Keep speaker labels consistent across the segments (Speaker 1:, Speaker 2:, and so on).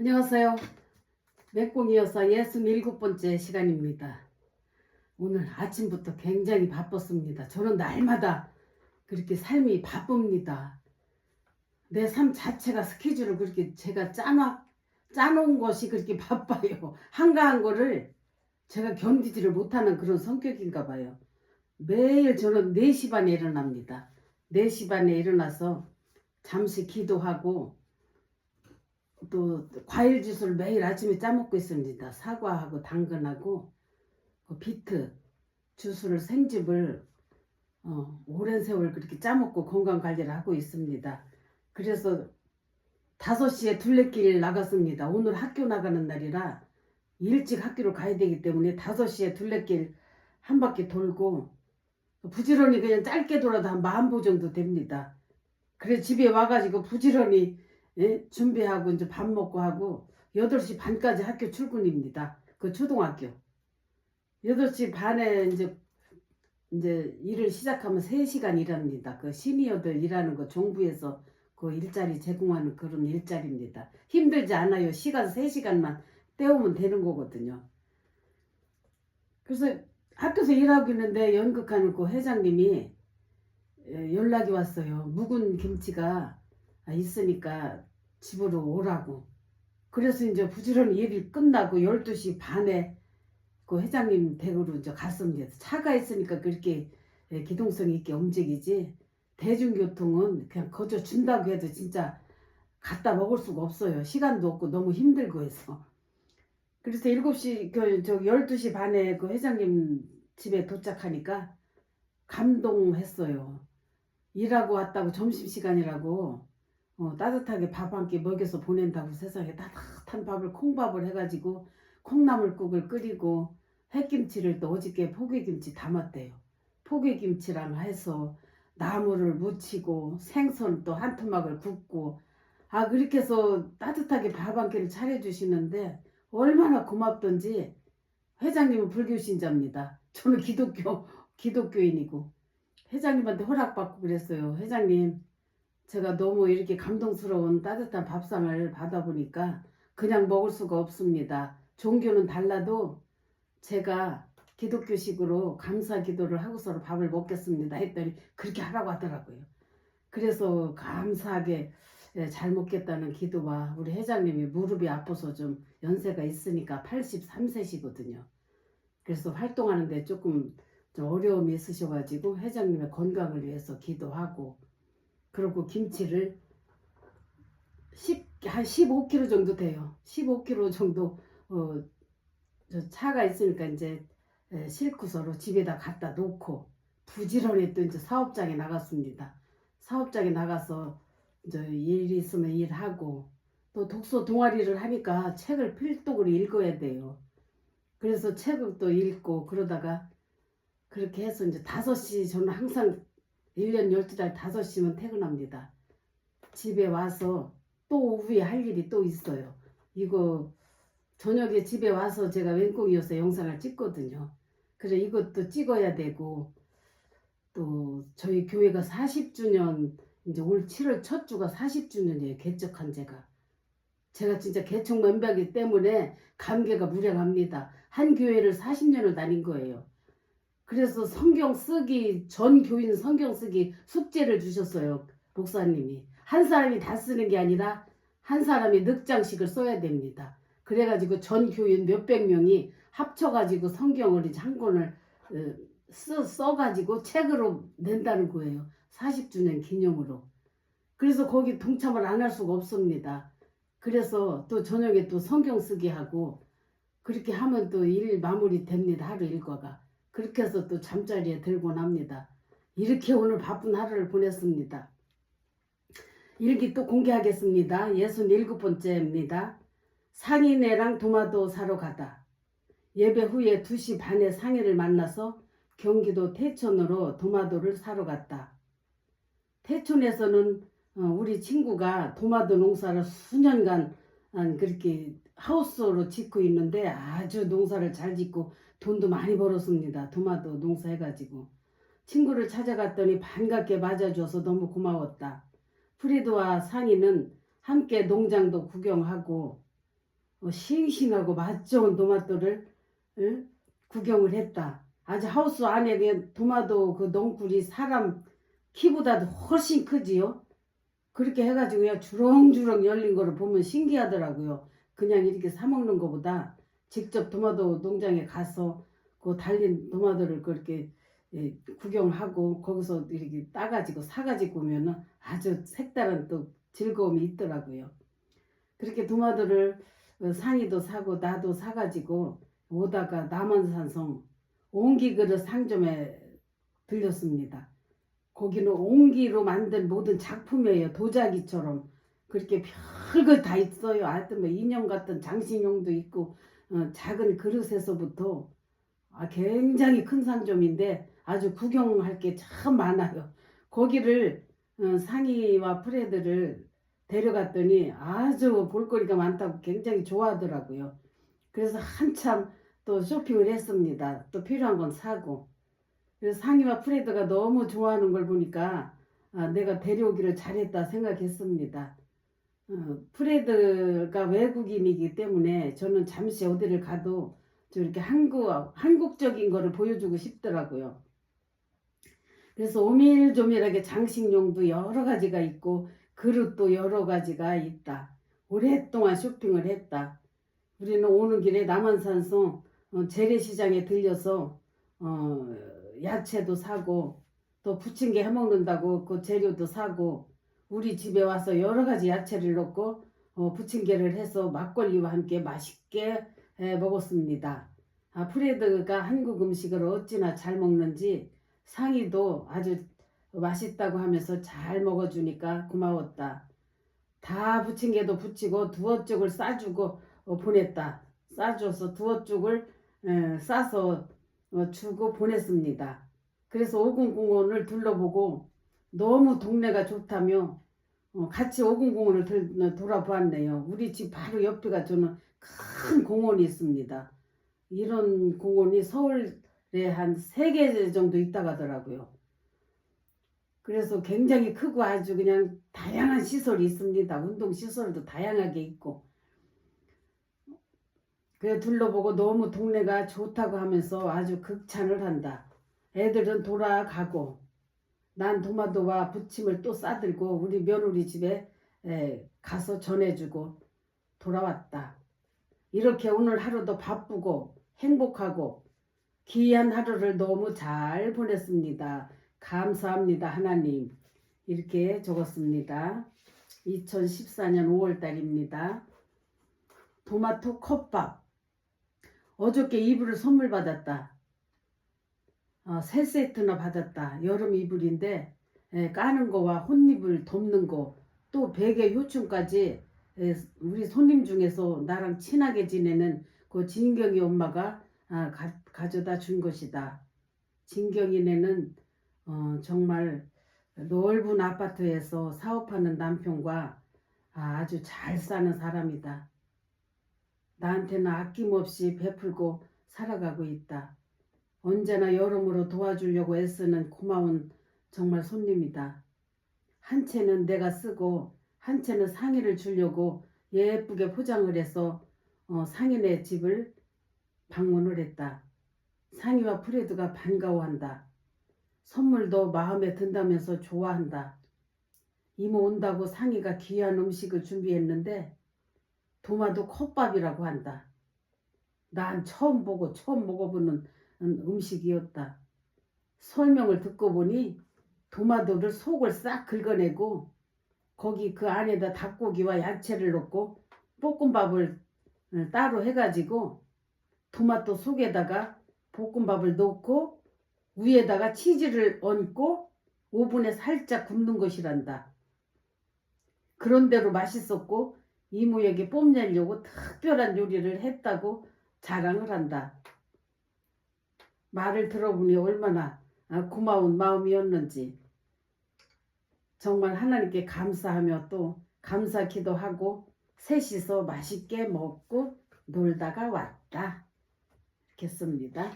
Speaker 1: 안녕하세요. 맥공이어서 67번째 시간입니다. 오늘 아침부터 굉장히 바빴습니다. 저는 날마다 그렇게 삶이 바쁩니다. 내 삶 자체가 스케줄을 그렇게 제가 짜놓은 것이 그렇게 바빠요. 한가한 거를 제가 견디지를 못하는 그런 성격인가 봐요. 매일 저는 4시 반에 일어납니다. 4시 반에 일어나서 잠시 기도하고 또 과일 주스를 매일 아침에 짜먹고 있습니다. 사과하고 당근하고 비트 주스를 생즙을 오랜 세월 그렇게 짜먹고 건강 관리를 하고 있습니다. 그래서 5시에 둘레길 나갔습니다. 오늘 학교 나가는 날이라 일찍 학교로 가야 되기 때문에 5시에 둘레길 한 바퀴 돌고 부지런히 그냥 짧게 돌아도 한 40보 정도 됩니다. 그래 집에 와가지고 부지런히 준비하고 이제 밥 먹고 하고 8시 반까지 학교 출근입니다. 그 초등학교. 8시 반에 이제 일을 시작하면 3시간 일합니다. 그 시니어들 일하는 거 정부에서 그 일자리 제공하는 그런 일자리입니다. 힘들지 않아요. 시간 3시간만 때우면 되는 거거든요. 그래서 학교에서 일하고 있는데 연극하는 그 회장님이 연락이 왔어요. 묵은 김치가 있으니까 집으로 오라고. 그래서 이제 부지런히 일이 끝나고 12시 반에 그 회장님 댁으로 이제 갔습니다. 차가 있으니까 그렇게 기동성 있게 움직이지 대중교통은 그냥 거저 준다고 해도 진짜 갖다 먹을 수가 없어요. 시간도 없고 너무 힘들고 해서. 그래서 12시 반에 그 회장님 집에 도착하니까 감동했어요. 일하고 왔다고 점심시간이라고 따뜻하게 밥 한 끼 먹여서 보낸다고 세상에 따뜻한 밥을 콩밥을 해가지고 콩나물국을 끓이고 햇김치를 또 어저께 포기김치 담았대요. 포기김치랑 해서 나물을 무치고 생선 또 한 토막을 굽고 그렇게 해서 따뜻하게 밥 한 끼를 차려주시는데 얼마나 고맙던지. 회장님은 불교 신자입니다. 저는 기독교인이고 회장님한테 허락받고 그랬어요. 회장님, 제가 너무 이렇게 감동스러운 따뜻한 밥상을 받아보니까 그냥 먹을 수가 없습니다. 종교는 달라도 제가 기독교식으로 감사 기도를 하고서 밥을 먹겠습니다 했더니 그렇게 하라고 하더라고요. 그래서 감사하게 잘 먹겠다는 기도와 우리 회장님이 무릎이 아파서 좀 연세가 있으니까 83세시거든요. 그래서 활동하는데 조금 좀 어려움이 있으셔가지고 회장님의 건강을 위해서 기도하고 그리고 김치를 한 15kg 정도 돼요. 15kg 정도 차가 있으니까 이제 싣고서로 집에다 갖다 놓고 부지런히 또 이제 사업장에 나갔습니다. 사업장에 나가서 이제 일이 있으면 일하고 또 독서 동아리를 하니까 책을 필독으로 읽어야 돼요. 그래서 책을 또 읽고 그러다가 그렇게 해서 이제 5시 저는 항상 1년 12달 5시면 퇴근합니다. 집에 와서 또 오후에 할 일이 또 있어요. 이거 저녁에 집에 와서 제가 왼공이어서 영상을 찍거든요. 그래 이것도 찍어야 되고 또 저희 교회가 40주년 이제 올 7월 첫 주가 40주년이에요. 개척한 제가 진짜 개척 멤버이기 때문에 감개가 무량합니다. 한 교회를 40년을 다닌 거예요. 그래서 전 교인 성경 쓰기 숙제를 주셨어요. 목사님이. 한 사람이 다 쓰는 게 아니라 한 사람이 늑장씩을 써야 됩니다. 그래가지고 전 교인 몇백 명이 합쳐가지고 성경을 이제 한 권을 써가지고 책으로 낸다는 거예요. 40주년 기념으로. 그래서 거기 동참을 안 할 수가 없습니다. 그래서 또 저녁에 또 성경 쓰기 하고 그렇게 하면 또 일 마무리 됩니다. 하루 일과가. 그렇게 해서 또 잠자리에 들곤 합니다. 이렇게 오늘 바쁜 하루를 보냈습니다. 일기 또 공개하겠습니다. 67번째입니다. 상인애랑 도마도 사러 가다. 예배 후에 2시 반에 상인을 만나서 경기도 태촌으로 도마도를 사러 갔다. 태촌에서는 우리 친구가 도마도 농사를 수년간 그렇게 하우스로 짓고 있는데 아주 농사를 잘 짓고 돈도 많이 벌었습니다. 도마도 농사해가지고. 친구를 찾아갔더니 반갑게 맞아줘서 너무 고마웠다. 프리드와 상이는 함께 농장도 구경하고 싱싱하고 맛 좋은 토마토를 구경을 했다. 아주 하우스 안에 그 토마토 그 넝쿨이 사람 키보다도 훨씬 크지요. 그렇게 해가지고 그냥 주렁주렁 열린 거를 보면 신기하더라고요. 그냥 이렇게 사 먹는 것보다 직접 토마토 농장에 가서 그 달린 토마토를 그렇게 구경하고 거기서 이렇게 따가지고 사가지고 오면은 아주 색다른 또 즐거움이 있더라고요. 그렇게 토마토를 상이도 사고 나도 사가지고 오다가 남한산성 옹기그릇 상점에 들렸습니다. 거기는 옹기로 만든 모든 작품이에요. 도자기처럼 그렇게 별걸 다 있어요. 하여튼 뭐 인형 같은 장식용도 있고 작은 그릇에서부터 굉장히 큰 상점인데 아주 구경할 게 참 많아요. 거기를 상이와 프레드를 데려갔더니 아주 볼거리가 많다고 굉장히 좋아하더라고요. 그래서 한참 또 쇼핑을 했습니다. 또 필요한 건 사고. 그래서 상이와 프레드가 너무 좋아하는 걸 보니까 내가 데려오기를 잘했다 생각했습니다. 프레드가 외국인이기 때문에 저는 잠시 어디를 가도 저렇게 한국적인 거를 보여주고 싶더라고요. 그래서 오밀조밀하게 장식용도 여러 가지가 있고 그릇도 여러 가지가 있다. 오랫동안 쇼핑을 했다. 우리는 오는 길에 남한산성 재래시장에 들려서 야채도 사고 또 부침개 해먹는다고 그 재료도 사고 우리 집에 와서 여러 가지 야채를 넣고 부침개를 해서 막걸리와 함께 맛있게 먹었습니다. 프레드가 한국 음식을 어찌나 잘 먹는지 상이도 아주 맛있다고 하면서 잘 먹어주니까 고마웠다. 다 부침개도 부치고 두어쪽을 싸주고 보냈다. 싸줘서 두어쪽을 싸서 주고 보냈습니다. 그래서 오공공원을 둘러보고 너무 동네가 좋다며 같이 오공공원을 돌아보았네요. 우리 집 바로 옆에가 저는 큰 공원이 있습니다. 이런 공원이 서울에 한 3개 정도 있다고 하더라고요. 그래서 굉장히 크고 아주 그냥 다양한 시설이 있습니다. 운동 시설도 다양하게 있고. 그래 둘러보고 너무 동네가 좋다고 하면서 아주 극찬을 한다. 애들은 돌아가고 난 토마토와 부침을 또 싸들고 우리 며느리 집에 가서 전해주고 돌아왔다. 이렇게 오늘 하루도 바쁘고 행복하고 귀한 하루를 너무 잘 보냈습니다. 감사합니다 하나님. 이렇게 적었습니다. 2014년 5월달입니다. 토마토 컵밥. 어저께 이불을 선물 받았다. 3세트나 받았다. 여름 이불인데 까는 거와 혼이불 덮는 거 또 베개 효충까지 우리 손님 중에서 나랑 친하게 지내는 그 진경이 엄마가 가져다 준 것이다. 진경이네는 정말 넓은 아파트에서 사업하는 남편과 아주 잘 사는 사람이다. 나한테는 아낌없이 베풀고 살아가고 있다. 언제나 여러모로 도와주려고 애쓰는 고마운 정말 손님이다. 한 채는 내가 쓰고 한 채는 상의를 주려고 예쁘게 포장을 해서 상인의 집을 방문을 했다. 상의와 프레드가 반가워한다. 선물도 마음에 든다면서 좋아한다. 이모 온다고 상의가 귀한 음식을 준비했는데 도마도 컵밥이라고 한다. 난 처음 보고 처음 먹어보는 음식이었다. 설명을 듣고 보니 도마도를 속을 싹 긁어내고 거기 그 안에다 닭고기와 야채를 넣고 볶음밥을 따로 해가지고 토마토 속에다가 볶음밥을 넣고 위에다가 치즈를 얹고 오븐에 살짝 굽는 것이란다. 그런대로 맛있었고 이모에게 뽐내려고 특별한 요리를 했다고 자랑을 한다. 말을 들어보니 얼마나 고마운 마음이었는지 정말 하나님께 감사하며 또 감사 기도하고 셋이서 맛있게 먹고 놀다가 왔다. 이렇게 씁니다.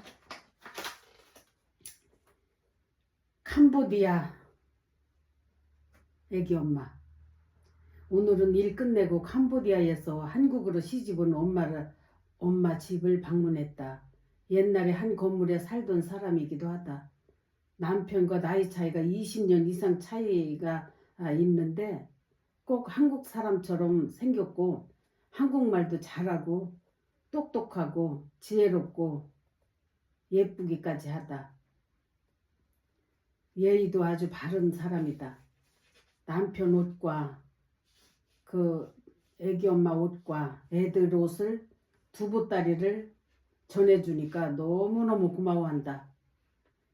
Speaker 1: 캄보디아 애기 엄마. 오늘은 일 끝내고 캄보디아에서 한국으로 시집온 엄마 집을 방문했다. 옛날에 한 건물에 살던 사람이기도 하다. 남편과 나이 차이가 20년 이상 차이가 있는데 꼭 한국 사람처럼 생겼고 한국말도 잘하고 똑똑하고 지혜롭고 예쁘기까지 하다. 예의도 아주 바른 사람이다. 남편 옷과 그 애기 엄마 옷과 애들 옷을 두 보따리를 전해주니까 너무너무 고마워한다.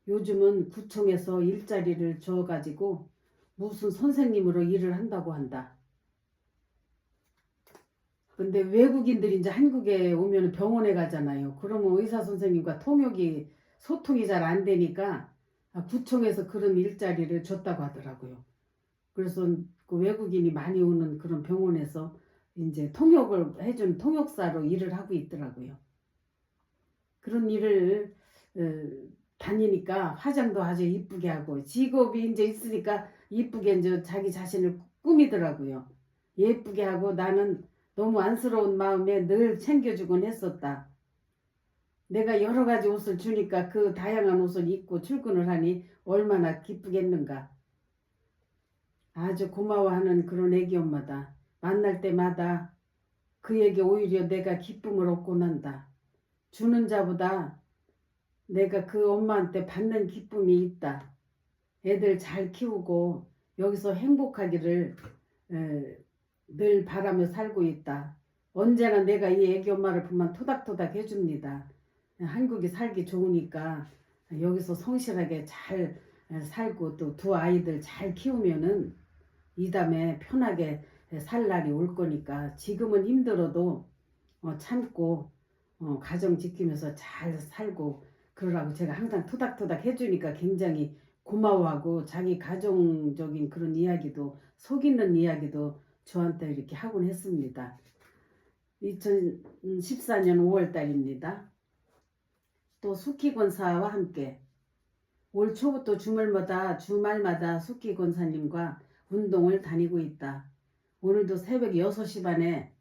Speaker 1: 요즘은 구청에서 일자리를 줘가지고 무슨 선생님으로 일을 한다고 한다. 근데 외국인들이 이제 한국에 오면 병원에 가잖아요. 그러면 의사 선생님과 소통이 잘 안 되니까 구청에서 그런 일자리를 줬다고 하더라고요. 그래서 그 외국인이 많이 오는 그런 병원에서 이제 통역을 해준 통역사로 일을 하고 있더라고요. 그런 일을 다니니까 화장도 아주 이쁘게 하고 직업이 이제 있으니까 이쁘게 이제 자기 자신을 꾸미더라고요. 예쁘게 하고 나는 너무 안쓰러운 마음에 늘 챙겨주곤 했었다. 내가 여러 가지 옷을 주니까 그 다양한 옷을 입고 출근을 하니 얼마나 기쁘겠는가. 아주 고마워하는 그런 애기 엄마다. 만날 때마다 그에게 오히려 내가 기쁨을 얻곤 한다. 주는 자보다 내가 그 엄마한테 받는 기쁨이 있다. 애들 잘 키우고 여기서 행복하기를 늘 바라며 살고 있다. 언제나 내가 이 애기 엄마를 보면 토닥토닥 해줍니다. 한국이 살기 좋으니까 여기서 성실하게 잘 살고 또 두 아이들 잘 키우면은 이 다음에 편하게 살 날이 올 거니까 지금은 힘들어도 참고 가정 지키면서 잘 살고 그러라고 제가 항상 토닥토닥 해주니까 굉장히 고마워하고 자기 가정적인 그런 이야기도 속 있는 이야기도 저한테 이렇게 하곤 했습니다. 2014년 5월달입니다. 또 숙희 권사와 함께 올 초부터 주말마다 숙희 권사님과 운동을 다니고 있다. 오늘도 새벽 6시 반에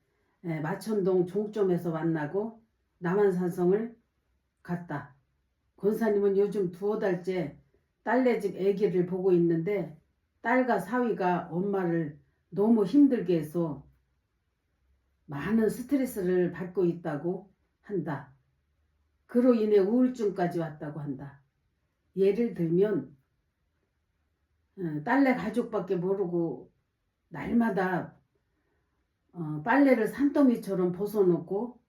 Speaker 1: 마천동 종점에서 만나고 남한산성을 갔다. 권사님은 요즘 2달째 딸네 집 아기를 보고 있는데 딸과 사위가 엄마를 너무 힘들게 해서 많은 스트레스를 받고 있다고 한다. 그로 인해 우울증까지 왔다고 한다. 예를 들면 딸내 가족밖에 모르고 날마다 빨래를 산더미처럼 벗어놓고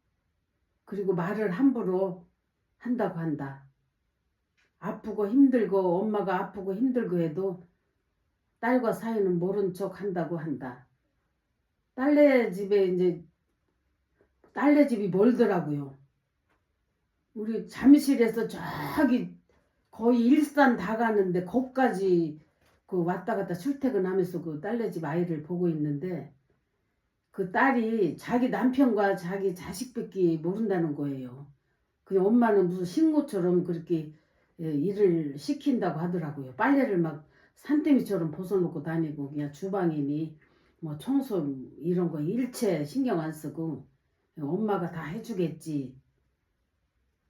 Speaker 1: 그리고 말을 함부로 한다고 한다. 아프고 힘들고 엄마가 아프고 힘들고 해도 딸과 사이는 모른 척 한다고 한다. 딸내 집이 멀더라고요. 우리 잠실에서 저기 거의 일산 다 가는데 거기까지 그 왔다 갔다 출퇴근하면서 그 딸네 집 아이를 보고 있는데 그 딸이 자기 남편과 자기 자식밖에 모른다는 거예요. 그냥 엄마는 무슨 식모처럼 그렇게 일을 시킨다고 하더라고요. 빨래를 막 산더미처럼 벗어놓고 다니고 그냥 주방이니 뭐 청소 이런 거 일체 신경 안 쓰고 엄마가 다 해주겠지.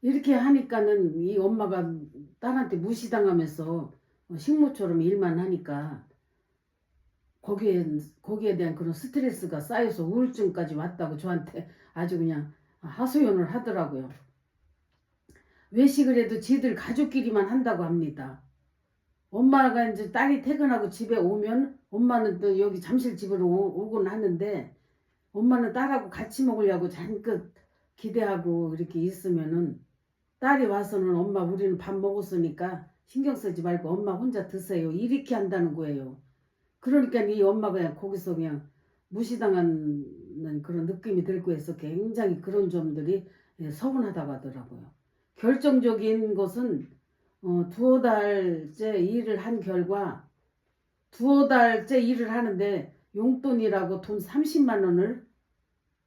Speaker 1: 이렇게 하니까는 이 엄마가 딸한테 무시당하면서 식모처럼 일만 하니까 거기에 대한 그런 스트레스가 쌓여서 우울증까지 왔다고 저한테 아주 그냥 하소연을 하더라고요. 외식을 해도 지들 가족끼리만 한다고 합니다. 엄마가 이제 딸이 퇴근하고 집에 오면 엄마는 또 여기 잠실 집으로 오곤 하는데 엄마는 딸하고 같이 먹으려고 잔뜩 기대하고 이렇게 있으면은 딸이 와서는 엄마 우리는 밥 먹었으니까 신경 쓰지 말고 엄마 혼자 드세요. 이렇게 한다는 거예요. 그러니까 이 엄마가 그냥 거기서 그냥 무시당하는 그런 느낌이 들고 해서 굉장히 그런 점들이 서운하다고 하더라고요. 결정적인 것은 2달째 일을 한 결과 2달째 일을 하는데 용돈이라고 돈 30만 원을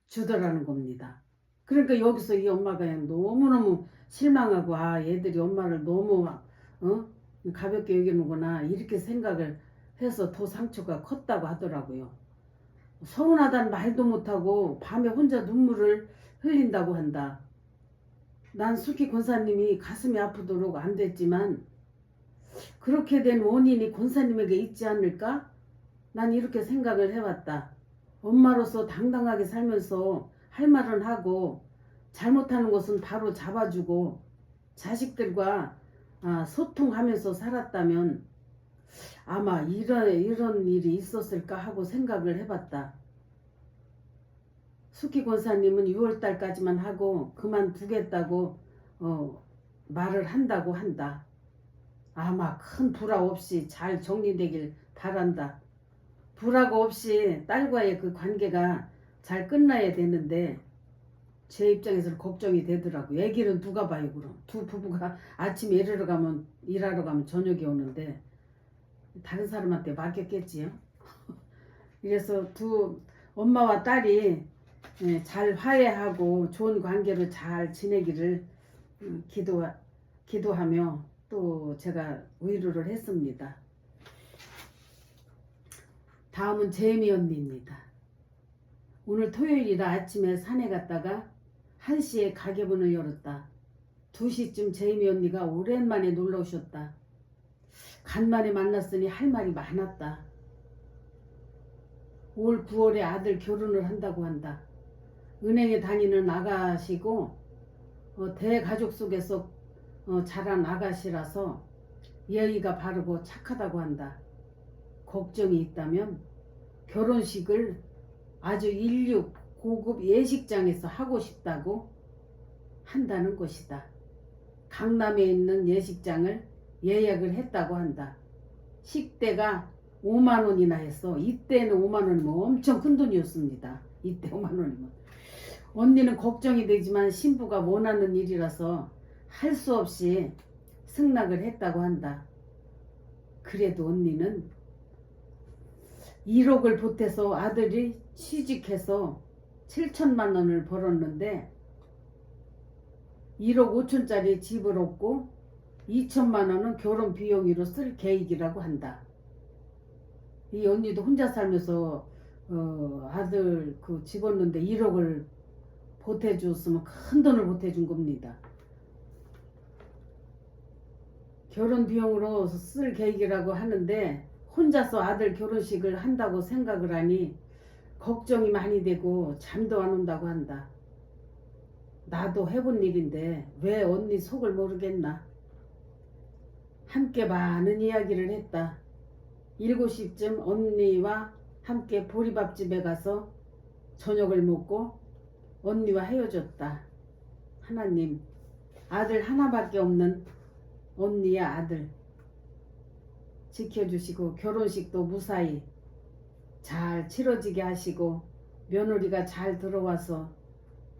Speaker 1: 주더라는 겁니다. 그러니까 여기서 이 엄마가 그냥 너무너무 실망하고 얘들이 엄마를 너무 가볍게 여기는구나 이렇게 생각을 해서 더 상처가 컸다고 하더라고요. 서운하다는 말도 못하고 밤에 혼자 눈물을 흘린다고 한다. 난 숙희 권사님이 가슴이 아프도록 안 됐지만 그렇게 된 원인이 권사님에게 있지 않을까? 난 이렇게 생각을 해왔다. 엄마로서 당당하게 살면서 할 말은 하고 잘못하는 것은 바로 잡아주고 자식들과 소통하면서 살았다면 아마 이런 일이 있었을까 하고 생각을 해봤다. 숙희 권사님은 6월달까지만 하고 그만두겠다고 말을 한다고 한다. 아마 큰 불화 없이 잘 정리되길 바란다. 불화가 없이 딸과의 그 관계가 잘 끝나야 되는데 제 입장에서는 걱정이 되더라고. 애기는 누가 봐요 그럼. 두 부부가 아침에 일하러 가면 저녁에 오는데 다른 사람한테 맡겼겠지요. 그래서 두 엄마와 딸이 잘 화해하고 좋은 관계로 잘 지내기를 기도하며 또 제가 위로를 했습니다. 다음은 제미 언니입니다. 오늘 토요일이라 아침에 산에 갔다가 1시에 가게문을 열었다. 2시쯤 제미 언니가 오랜만에 놀러 오셨다. 간만에 만났으니 할 말이 많았다. 올 9월에 아들 결혼을 한다고 한다. 은행에 다니는 아가씨고 대가족 속에서 자란 아가씨라서 예의가 바르고 착하다고 한다. 걱정이 있다면 결혼식을 아주 인류 고급 예식장에서 하고 싶다고 한다는 것이다. 강남에 있는 예식장을 예약을 했다고 한다. 식대가 5만 원이나 해서 이때는 5만 원이면 엄청 큰 돈이었습니다. 이때 5만 원이면. 언니는 걱정이 되지만 신부가 원하는 일이라서 할 수 없이 승낙을 했다고 한다. 그래도 언니는 1억을 보태서 아들이 취직해서 7천만 원을 벌었는데 1억 5천짜리 집을 얻고 2천만 원은 결혼 비용으로 쓸 계획이라고 한다. 이 언니도 혼자 살면서 아들 그 집 얻는데 1억을 보태줬으면 큰 돈을 보태준 겁니다. 결혼 비용으로 쓸 계획이라고 하는데 혼자서 아들 결혼식을 한다고 생각을 하니 걱정이 많이 되고 잠도 안 온다고 한다. 나도 해본 일인데 왜 언니 속을 모르겠나. 함께 많은 이야기를 했다. 7시쯤 언니와 함께 보리밥집에 가서 저녁을 먹고 언니와 헤어졌다. 하나님, 아들 하나밖에 없는 언니의 아들 지켜주시고 결혼식도 무사히 잘 치러지게 하시고 며느리가 잘 들어와서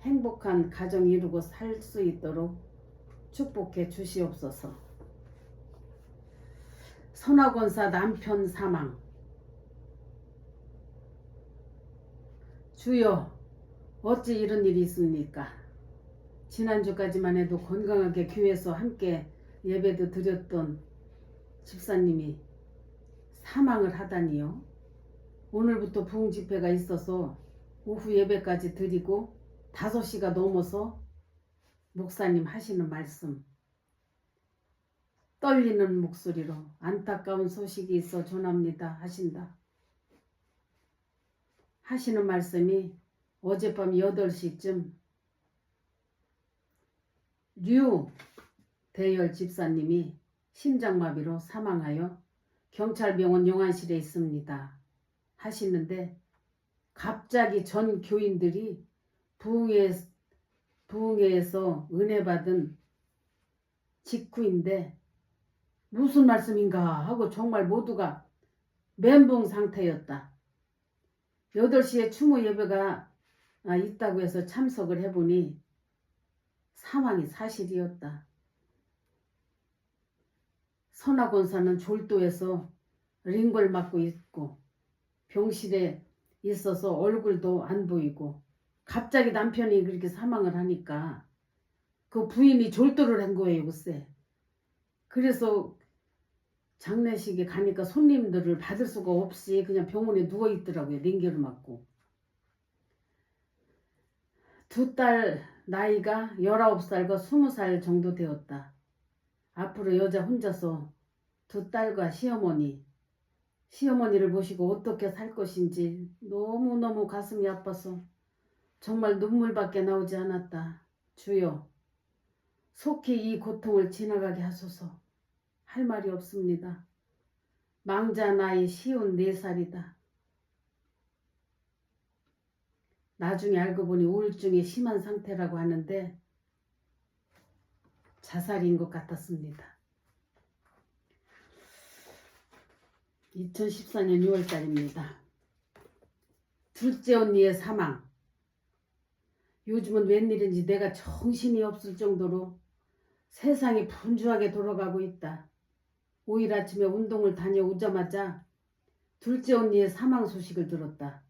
Speaker 1: 행복한 가정 이루고 살 수 있도록 축복해 주시옵소서. 선화권사 남편 사망. 주여, 어찌 이런 일이 있습니까? 지난주까지만 해도 건강하게 교회에서 함께 예배도 드렸던 집사님이 사망을 하다니요. 오늘부터 부흥 집회가 있어서 오후 예배까지 드리고 5시가 넘어서 목사님 하시는 말씀, 떨리는 목소리로 안타까운 소식이 있어 전합니다 하신다. 하시는 말씀이 어젯밤 8시쯤 류 대열 집사님이 심장마비로 사망하여 경찰병원 영안실에 있습니다 하시는데, 갑자기 전 교인들이 부흥회에서 은혜 받은 직후인데 무슨 말씀인가 하고 정말 모두가 멘붕 상태였다. 8시에 추모 예배가 있다고 해서 참석을 해보니 사망이 사실이었다. 선화권사는 졸도에서 링걸 맞고 있고 병실에 있어서 얼굴도 안 보이고 갑자기 남편이 그렇게 사망을 하니까 그 부인이 졸도를 한 거예요, 글쎄. 그래서 장례식에 가니까 손님들을 받을 수가 없이 그냥 병원에 누워 있더라고요, 링겔을 맞고. 두 딸 나이가 19살과 20살 정도 되었다. 앞으로 여자 혼자서 두 딸과 시어머니를 모시고 어떻게 살 것인지 너무너무 가슴이 아파서 정말 눈물밖에 나오지 않았다. 주여, 속히 이 고통을 지나가게 하소서. 할 말이 없습니다. 망자 나이 54살이다. 나중에 알고 보니 우울증이 심한 상태라고 하는데 자살인 것 같았습니다. 2014년 6월달입니다. 둘째 언니의 사망. 요즘은 웬일인지 내가 정신이 없을 정도로 세상이 분주하게 돌아가고 있다. 5일 아침에 운동을 다녀오자마자 둘째 언니의 사망 소식을 들었다.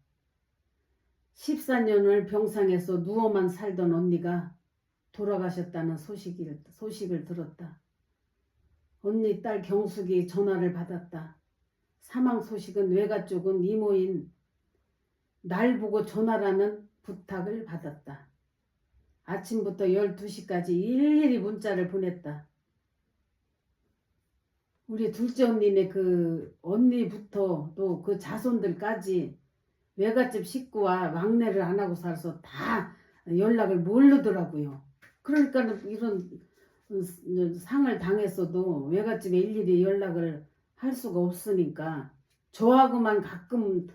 Speaker 1: 14년을 병상에서 누워만 살던 언니가 돌아가셨다는 소식을 들었다. 언니 딸 경숙이 전화를 받았다. 사망 소식은 외가 쪽은 이모인 날 보고 전화라는 부탁을 받았다. 아침부터 12시까지 일일이 문자를 보냈다. 우리 둘째 언니네 그 언니부터 또 그 자손들까지 외갓집 식구와 왕래를 안 하고 살아서 다 연락을 모르더라고요. 그러니까 이런 상을 당했어도 외갓집에 일일이 연락을 할 수가 없으니까 저하고만 가끔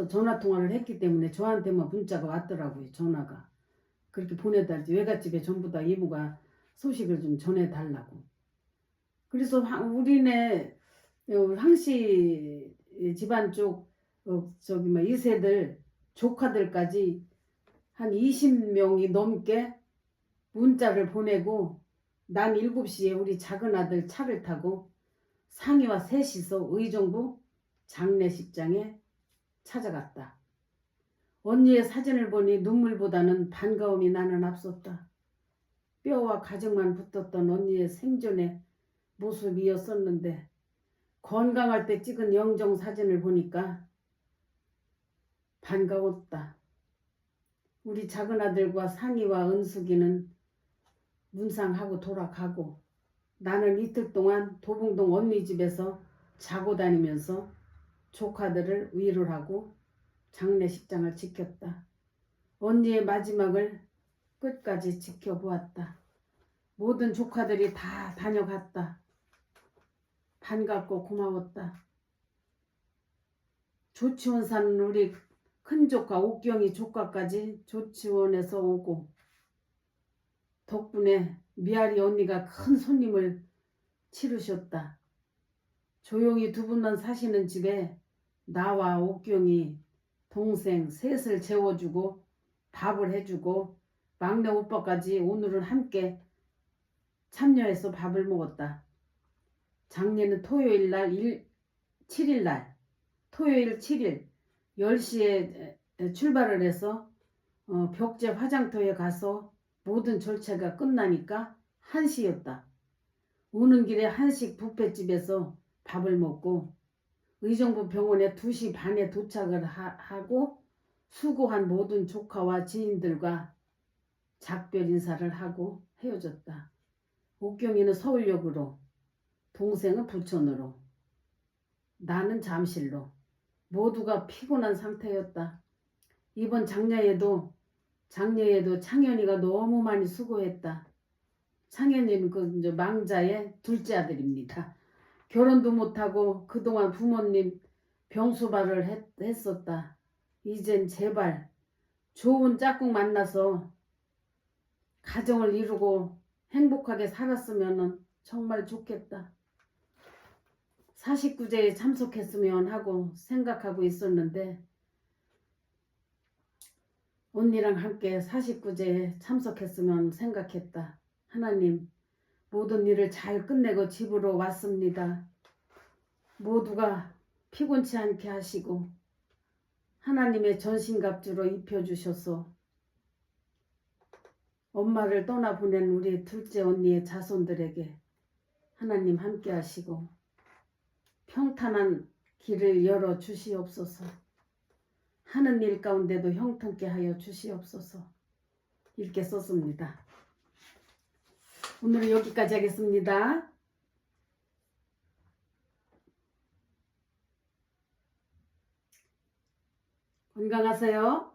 Speaker 1: 전화통화를 했기 때문에 저한테만 문자가 왔더라고요. 전화가. 그렇게 보내달지 외갓집에 전부 다 이모가 소식을 좀 전해달라고. 그래서 우리네 황씨 집안 쪽 이세들 조카들까지 한 20명이 넘게 문자를 보내고 난 7시에 우리 작은 아들 차를 타고 상이와 셋이서 의정부 장례식장에 찾아갔다. 언니의 사진을 보니 눈물보다는 반가움이 나는 앞섰다. 뼈와 가정만 붙었던 언니의 생전의 모습이었었는데 건강할 때 찍은 영정 사진을 보니까 반가웠다. 우리 작은 아들과 상이와 은숙이는 문상하고 돌아가고 나는 이틀 동안 도봉동 언니 집에서 자고 다니면서 조카들을 위로하고 장례식장을 지켰다. 언니의 마지막을 끝까지 지켜보았다. 모든 조카들이 다 다녀갔다. 반갑고 고마웠다. 조치원 사는 우리 큰조카 옥경이 조카까지 조치원에서 오고 덕분에 미아리 언니가 큰 손님을 치르셨다. 조용히 두 분만 사시는 집에 나와 옥경이 동생 셋을 재워주고 밥을 해주고 막내 오빠까지 오늘은 함께 참여해서 밥을 먹었다. 작년은 토요일 7일 토요일 7일 10시에 출발을 해서 벽제 화장터에 가서 모든 절차가 끝나니까 1시였다. 오는 길에 한식 뷔페집에서 밥을 먹고 의정부 병원에 2시 반에 도착을 하고 수고한 모든 조카와 지인들과 작별 인사를 하고 헤어졌다. 옥경이는 서울역으로, 동생은 부천으로, 나는 잠실로. 모두가 피곤한 상태였다. 이번 장례에도 창현이가 너무 많이 수고했다. 창현이는 그 망자의 둘째 아들입니다. 결혼도 못하고 그동안 부모님 병수발을 했었다. 이젠 제발 좋은 짝꿍 만나서 가정을 이루고 행복하게 살았으면 정말 좋겠다. 49제에 참석했으면 하고 생각하고 있었는데 언니랑 함께 49제에 참석했으면 생각했다. 하나님, 모든 일을 잘 끝내고 집으로 왔습니다. 모두가 피곤치 않게 하시고 하나님의 전신갑주로 입혀주셔서 엄마를 떠나보낸 우리 둘째 언니의 자손들에게 하나님 함께 하시고 평탄한 길을 열어 주시옵소서. 하는 일 가운데도 형통케 하여 주시옵소서. 이렇게 썼습니다. 오늘은 여기까지 하겠습니다. 건강하세요.